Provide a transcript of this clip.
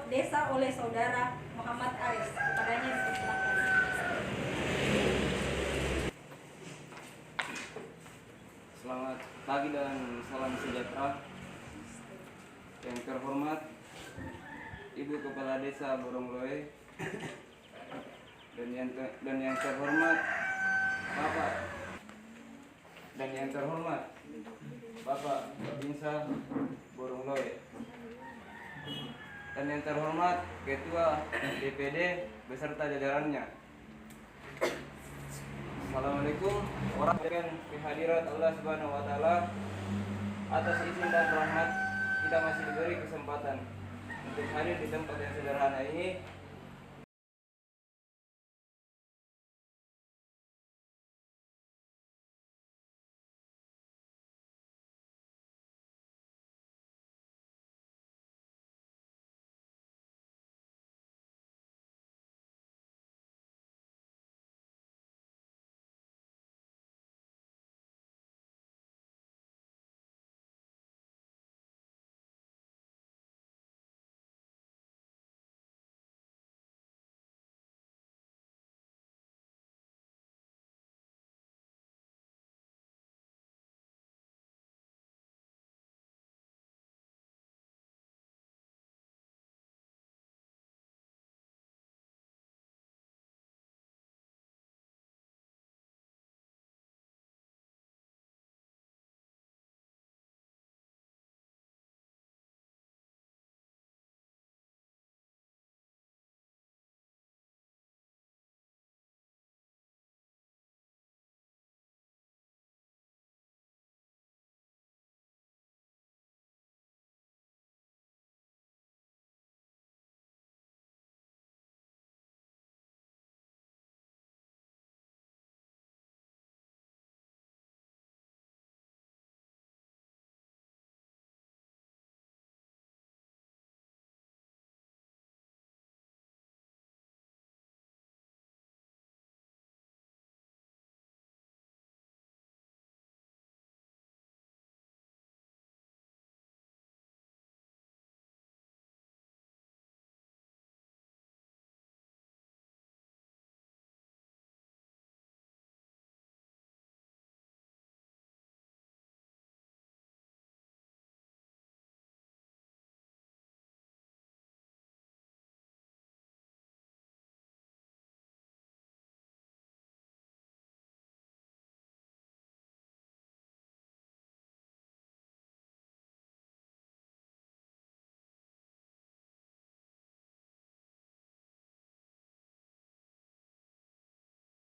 desa oleh saudara Muhammad Aris. Kepadanya dipersilakan. Selamat pagi dan salam sejahtera. Yang terhormat Ibu Kepala Desa Borongloe dan yang terhormat Bapak Babinsa Borongloe dan yang terhormat Ketua DPD beserta jajarannya. Assalamualaikum warahmatullahi wabarakatuh. Kehadirat Allah Subhanahu wa taala, atas izin dan rahmat kita masih diberi kesempatan untuk hadir di tempat yang sederhana ini